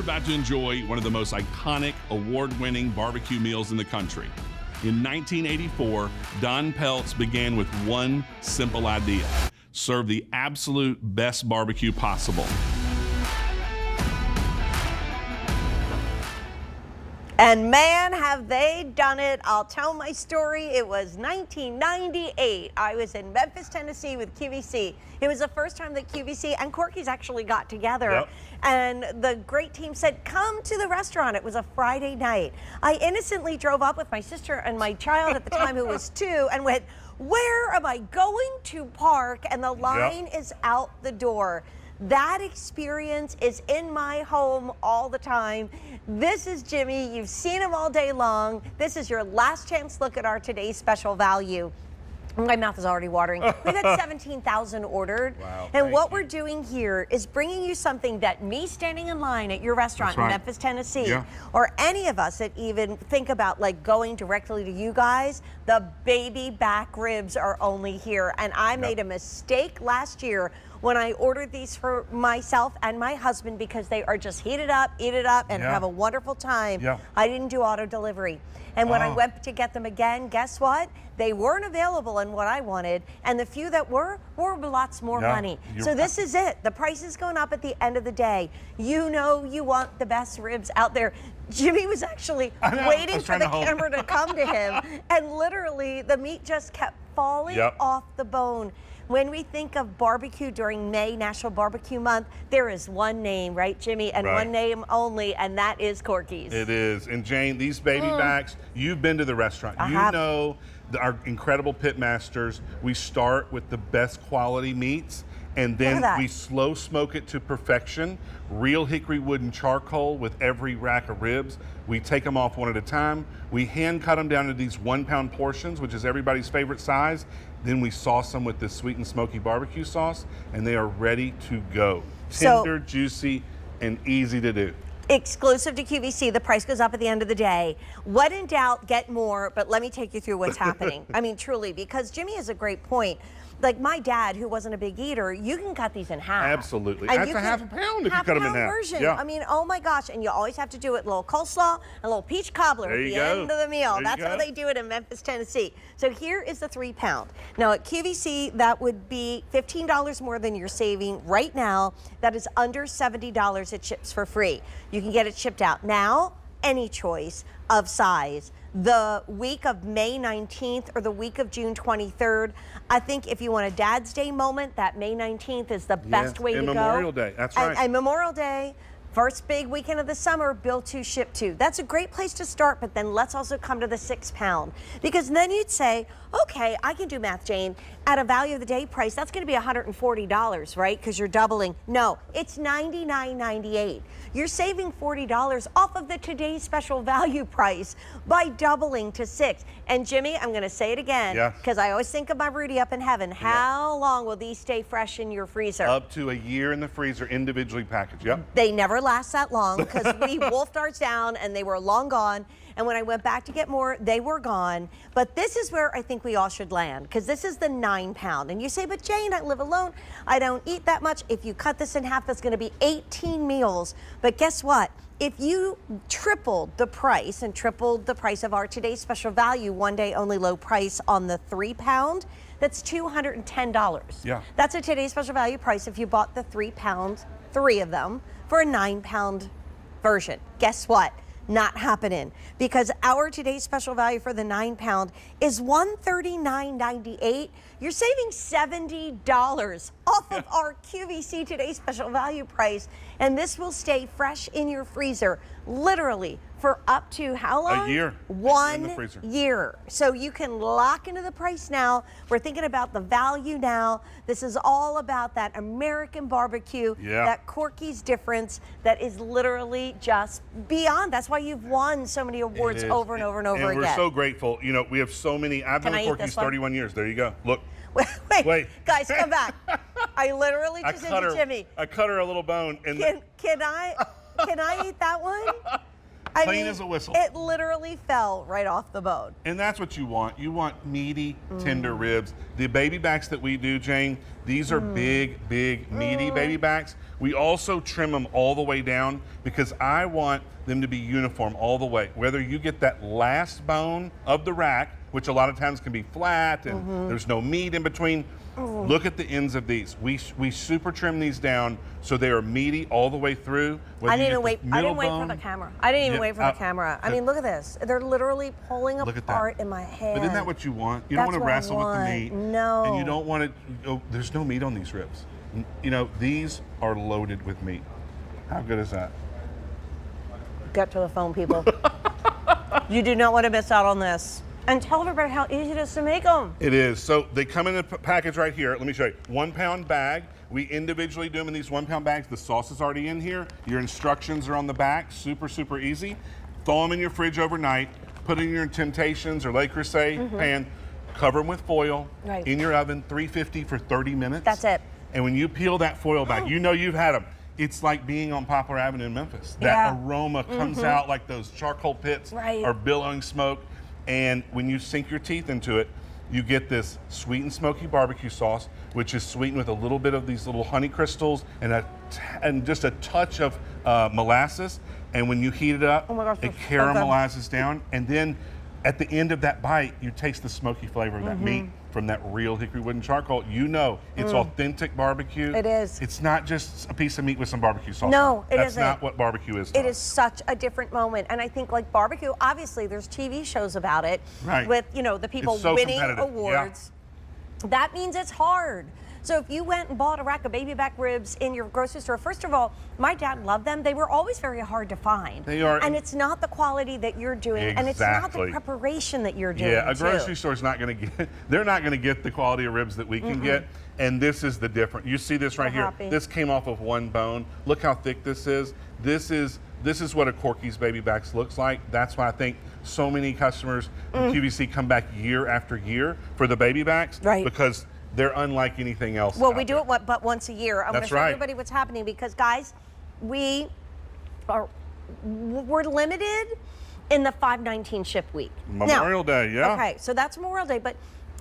about to enjoy one of the most iconic, award-winning barbecue meals in the country. In 1984, Don Peltz began with one simple idea: serve the absolute best barbecue possible. And man, have they done it. I'll tell my story. It was 1998. I was in Memphis, Tennessee with QVC. It was the first time that QVC and Corky's actually got together. Yep. And the great team said, come to the restaurant. It was a Friday night. I innocently drove up with my sister and my child at the time, who was 2, and went, where am I going to park? And the line is out the door. That experience is in my home all the time. This is Jimmy. You've seen him all day long. This is your last chance look at our today's special value. My mouth is already watering. We've had 17,000 ordered. Wow, and what we're doing here is bringing you something that me standing in line at your restaurant in Memphis, Tennessee, or any of us that even think about like going directly to you guys, the baby back ribs are only here. And I made a mistake last year when I ordered these for myself and my husband, because they are just heat it up, eat it up, and have a wonderful time. I didn't do auto delivery. And when I went to get them again, guess what? They weren't available in what I wanted, and the few that were lots more money. So this is it. The price is going up at the end of the day. You know you want the best ribs out there. Jimmy was actually waiting for the camera to come to him, and literally the meat just kept falling off the bone. When we think of barbecue during May, National Barbecue Month, there is one name, right, Jimmy? And one name only, and that is Corky's. It is. And Jane, these baby backs, you've been to the restaurant. You know our incredible pit masters. We start with the best quality meats, and then we slow smoke it to perfection. Real hickory wood and charcoal with every rack of ribs. We take them off one at a time. We hand cut them down to these 1-pound portions, which is everybody's favorite size. Then we sauce them with this sweet and smoky barbecue sauce, and they are ready to go. Tender, juicy, and easy to do. Exclusive to QVC, the price goes up at the end of the day. When in doubt, get more, but let me take you through what's happening. I mean, truly, because Jimmy has a great point. Like my dad, who wasn't a big eater, you can cut these in half. Absolutely. That's a half a pound if you cut them in half. Version. I mean, oh my gosh. And you always have to do it a little coleslaw, a little peach cobbler at the end of the meal. That's how they do it in Memphis, Tennessee. So here is the 3-pound. Now at QVC, that would be $15 more than you're saving right now. That is under $70. It ships for free. You can get it shipped out now, any choice of size. The week of May 19th or the week of June 23rd. I think if you want a Dad's Day moment, that May 19th is the best way to go. And Memorial Day, that's right. And Memorial Day, first big weekend of the summer, build 2, ship 2. That's a great place to start, but then let's also come to the 6-pound. Because then you'd say, okay, I can do math, Jane. At a value of the day price, that's gonna be $140, right? Because you're doubling. No, it's $99.98. You're saving $40 off of the today's special value price by doubling to 6. And Jimmy, I'm gonna say it again, because I always think of my Rudy up in heaven. How long will these stay fresh in your freezer? Up to a year in the freezer, individually packaged, They never last that long, because we wolfed ours down and they were long gone. And when I went back to get more, they were gone. But this is where I think we all should land, because this is the 9-pound. And you say, but Jane, I live alone. I don't eat that much. If you cut this in half, that's gonna be 18 meals. But guess what? If you tripled the price and tripled the price of our today's special value, one day only low price on the 3-pound, that's $210. That's a today's special value price if you bought the 3-pound, 3 of them, for a 9-pound version. Guess what? Not happening, because our today's special value for the 9-pound is $139.98. You're saving $70 off of our QVC today's special value price, and this will stay fresh in your freezer literally for up to how long? A year. 1 year. So you can lock into the price now. We're thinking about the value now. This is all about that American barbecue, that Corky's difference that is literally just beyond. That's why you've won so many awards over and over and over again. And we're so grateful. You know, we have so many. I've been with Corky's 31 years. There you go. Look. Wait. Guys, come back. I literally just said to Jimmy. I cut her a little bone. And can I eat that one? Clean as a whistle. It literally fell right off the bone. And that's what you want. You want meaty, tender ribs. The baby backs that we do, Jane, these are big, meaty baby backs. We also trim them all the way down because I want them to be uniform all the way. Whether you get that last bone of the rack, which a lot of times can be flat and there's no meat in between, look at the ends of these. We super trim these down so they are meaty all the way through. I didn't wait for the camera. I didn't even wait for the camera. I mean, look at this. They're literally pulling apart in my hand. But isn't that what you want? You don't want to wrestle with the meat. No. And you don't want to, there's no meat on these ribs. You know, these are loaded with meat. How good is that? Get to the phone, people. You do not want to miss out on this. And tell everybody how easy it is to make them. It is. So they come in a package right here. Let me show you. 1 pound bag. We individually do them in these 1 pound bags. The sauce is already in here. Your instructions are on the back. Super easy. Thaw them in your fridge overnight. Put in your Temptations or Le Creuset pan. Cover them with foil. Right. In your oven, 350 for 30 minutes. That's it. And when you peel that foil back, you know you've had them. It's like being on Poplar Avenue in Memphis. That aroma comes out like those charcoal pits are billowing smoke. And when you sink your teeth into it, you get this sweet and smoky barbecue sauce, which is sweetened with a little bit of these little honey crystals and just a touch of molasses. And when you heat it up, it caramelizes down. And then at the end of that bite, you taste the smoky flavor of that meat from that real hickory wood and charcoal. You know it's authentic barbecue. It is. It's not just a piece of meat with some barbecue sauce. No, it That's isn't. not what barbecue is. It is such a different moment. And I think like barbecue, obviously there's TV shows about it with, you know, the people winning awards. That means it's hard. So if you went and bought a rack of baby back ribs in your grocery store, first of all, my dad loved them. They were always very hard to find. They are. And it's not the quality that you're doing, and it's not the preparation that you're doing. Yeah, a grocery store is not going to get, they're not going to get the quality of ribs that we can get. And this is the difference. You see this right here. This came off of 1 bone. Look how thick this is. This is what a Corky's baby backs looks like. That's why I think so many customers in QVC come back year after year for the baby backs. Because they're unlike anything else. Well, we do it but once a year. I'm going to show right. everybody what's happening because, guys, we're limited in the 5/19 ship week. Memorial Day, yeah. Okay, so that's Memorial Day, but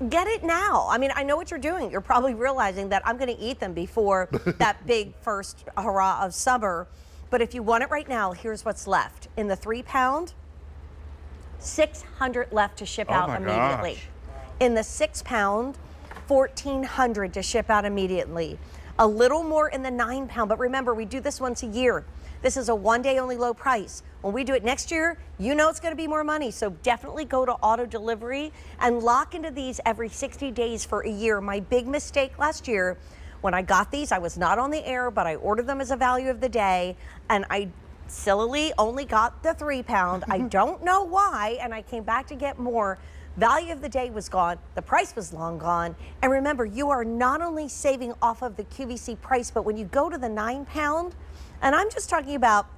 get it now. I mean, I know what you're doing. You're probably realizing that I'm going to eat them before that big first hurrah of summer. But if you want it right now, here's what's left. In the 3 pound, 600 left to ship out immediately. Gosh. In the 6 pound, 1,400 to ship out immediately. A little more in the 9 pound, but remember, we do this once a year. This is a 1 day only low price. When we do it next year, you know it's going to be more money. So definitely go to auto delivery and lock into these every 60 days for a year. My big mistake last year, when I got these, I was not on the air, but I ordered them as a value of the day, and I sillily only got the 3 pound. I don't know why, and I came back to get more. Value of the day was gone, the price was long gone, and remember, you are not only saving off of the QVC price, but when you go to the 9 pound, and I'm just talking about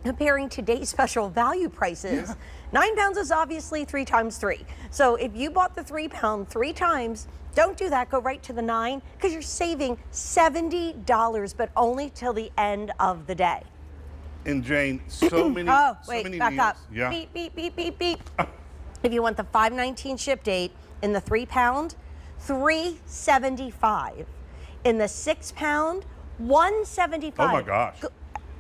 comparing today's special value prices, 9 pounds is obviously 3 times 3. So if you bought the 3 pound 3 times, don't do that, go right to the 9, because you're saving $70, but only till the end of the day. And Jane, so many back meals. up. Yeah. Beep, beep, beep, beep, beep. If you want the 5/19 ship date in the 3 pound, $375. In the 6 pound, $175. Oh my gosh.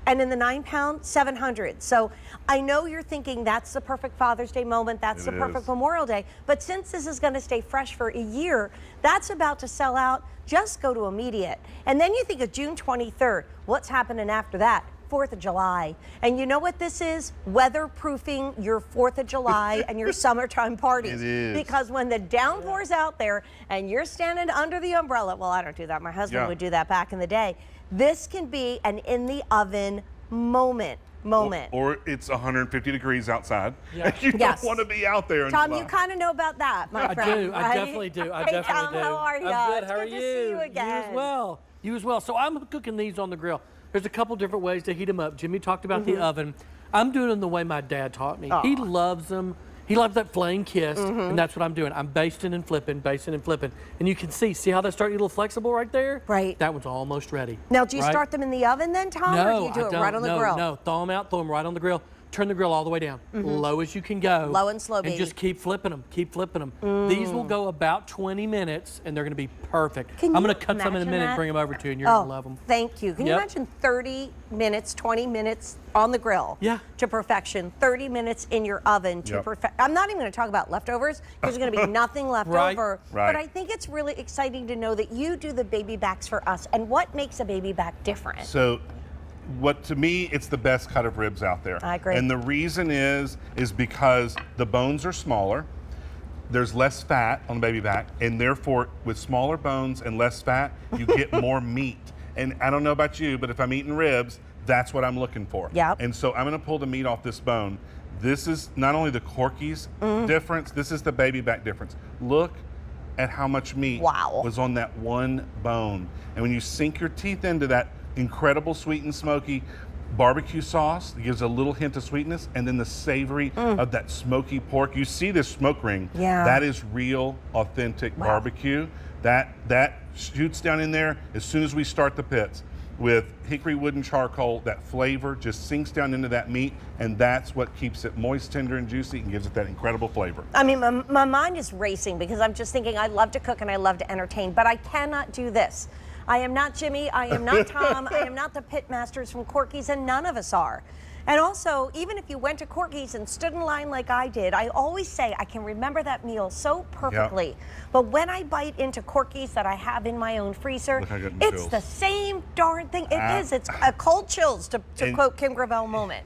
And in the 9 pound, $700. So I know you're thinking that's the perfect Father's Day moment, that's the perfect Memorial Day, but since this is going to stay fresh for a year, that's about to sell out. Just go to immediate. And then you think of June 23rd. What's happening after that? 4th of July. And you know what this is? Weatherproofing your 4th of July and your summertime parties. It is. Because when the downpour's out there and you're standing under the umbrella, well, I don't do that. My husband would do that back in the day. This can be an in the oven moment. Or it's 150 degrees outside. Yeah. You don't want to be out there. Tom, you kind of know about that, my friend. I do. Right? I definitely do. I definitely Tom, do. how are you? I'm good. How are good you? to see you again. You as well. You as well. So I'm cooking these on the grill. There's a couple different ways to heat them up. Jimmy talked about the oven. I'm doing them the way my dad taught me. He loves them. He loves that flame kiss, and that's what I'm doing. I'm basting and flipping. And you can see how they're starting a little flexible right there? Right. That one's almost ready. Now, do you start them in the oven then, Tom, or do you do it right on the grill? No, thaw them out, throw them right on the grill. turn the grill all the way down, low as you can go. Low and slow, baby. And just keep flipping them, keep flipping them. These will go about 20 minutes, and they're gonna be perfect. I'm gonna cut some in a minute and bring them over to you, and you're gonna love them. Thank you. Can you imagine 30 minutes, 20 minutes on the grill to perfection, 30 minutes in your oven to perfect. I'm not even gonna talk about leftovers, because there's gonna be nothing left over. But I think it's really exciting to know that you do the baby backs for us. And what makes a baby back different? So, to me, it's the best cut of ribs out there. I agree. And the reason is because the bones are smaller, there's less fat on the baby back, and therefore, with smaller bones and less fat, you get more meat. And I don't know about you, but if I'm eating ribs, that's what I'm looking for. Yep. And so I'm gonna pull the meat off this bone. This is not only the Corky's difference, this is the baby back difference. Look at how much meat was on that one bone. And when you sink your teeth into that incredible sweet and smoky barbecue sauce, it gives a little hint of sweetness, and then the savory of that smoky pork. You see this smoke ring. That is real, authentic barbecue. That shoots down in there as soon as we start the pits. With hickory wood and charcoal, that flavor just sinks down into that meat, and that's what keeps it moist, tender, and juicy, and gives it that incredible flavor. I mean, my mind is racing, because I'm just thinking I love to cook and I love to entertain, but I cannot do this. I am not Jimmy, I am not Tom, I am not the pit masters from Corky's, and none of us are. And also, even if you went to Corky's and stood in line like I did, I always say I can remember that meal so perfectly. But when I bite into Corky's that I have in my own freezer, it's the same darn thing. It is. It's a cold chills, to quote Kim Gravel moment.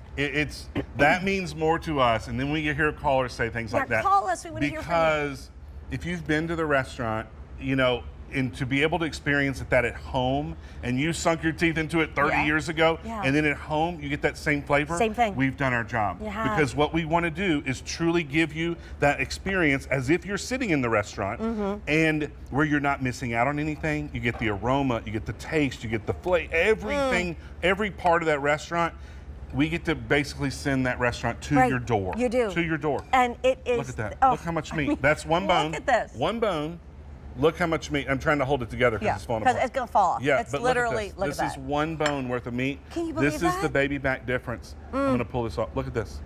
That means more to us. And then we hear callers say things like that. Call us. We want to hear from you. Because if you've been to the restaurant, you know, and to be able to experience that at home, and you sunk your teeth into it 30 years ago, and then at home you get that same flavor. Same thing. We've done our job. Because what we want to do is truly give you that experience as if you're sitting in the restaurant, and where you're not missing out on anything. You get the aroma, you get the taste, you get the flavor, everything, every part of that restaurant. We get to basically send that restaurant to your door. You do. To your door. And it is. Look at that. Look how much meat. I mean, that's one bone. Look at this. One bone. Look how much meat. I'm trying to hold it together because it's falling apart. Because it's going to fall off. Yeah, it's but literally, look at this. This is one bone worth of meat. Can you believe this that? is the baby back difference. I'm going to pull this off. Look at this.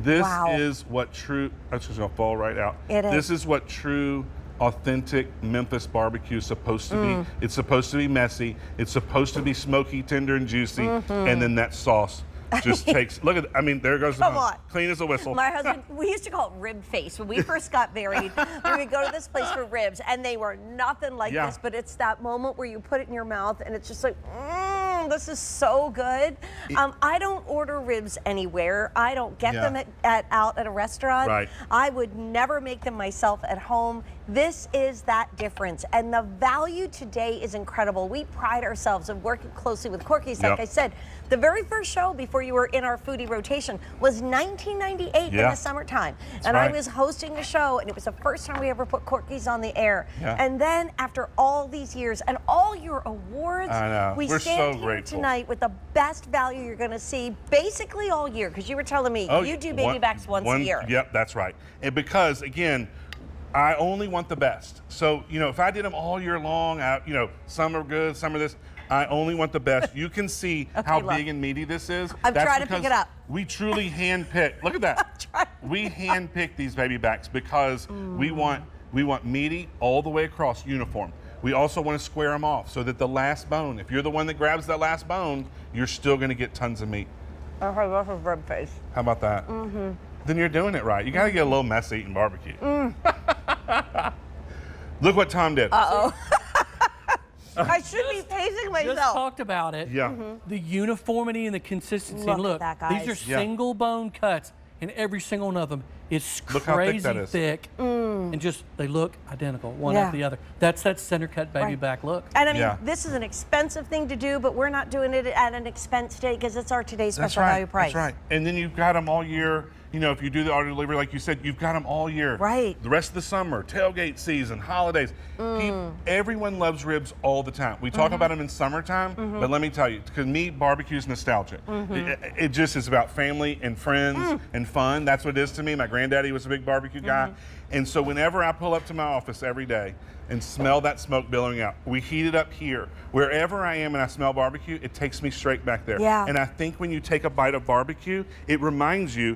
This is what true, it's just going to fall right out. This is what true, authentic Memphis barbecue is supposed to be. It's supposed to be messy. It's supposed to be smoky, tender, and juicy. And then that sauce just takes, look at, I mean, there goes the bone. Come on. Clean as a whistle. My husband, we used to call it rib face. When we first got married, we would go to this place for ribs, and they were nothing like this, but it's that moment where you put it in your mouth, and it's just like, this is so good. I don't order ribs anywhere. I don't get them out at a restaurant. I would never make them myself at home. This is that difference, and the value today is incredible. We pride ourselves in working closely with Corky's. Like I said, the very first show before you were in our foodie rotation was 1998 in the summertime. And I was hosting a show, and it was the first time we ever put Corky's on the air. And then after all these years and all your awards, we stand here tonight with the best value you're going to see basically all year, because you were telling me you do baby backs once a year. Yep, that's right. And because, again, I only want the best. So, you know, if I did them all year long, you know, some are good, some are this, I only want the best. You can see how big and meaty this is. I'm trying to pick it up. We truly hand-pick. Look at that. We hand-pick these baby backs because we want meaty all the way across, uniform. We also want to square them off so that the last bone, if you're the one that grabs that last bone, you're still going to get tons of meat. Okay, that's a rib face. How about that? Then you're doing it right. You got to get a little messy eating barbecue. Look what Tom did. Uh-oh. I should be pacing myself. Just talked about it. The uniformity and the consistency. Look, these are single bone cuts, and every single one of them is crazy thick, and just they look identical one after the other. That's that center cut baby back look. And I mean, this is an expensive thing to do, but we're not doing it at an expense today because it's our today's special value price. That's right. And then you've got them all year. you know, if you do the auto delivery, like you said, you've got them all year. Right. The rest of the summer, tailgate season, holidays. Everyone loves ribs all the time. We talk about them in summertime, but let me tell you, because me, barbecue is nostalgic. It just is about family and friends and fun. That's what it is to me. My granddaddy was a big barbecue guy. And so whenever I pull up to my office every day and smell that smoke billowing out, we heat it up here. Wherever I am and I smell barbecue, it takes me straight back there. Yeah. And I think when you take a bite of barbecue, it reminds you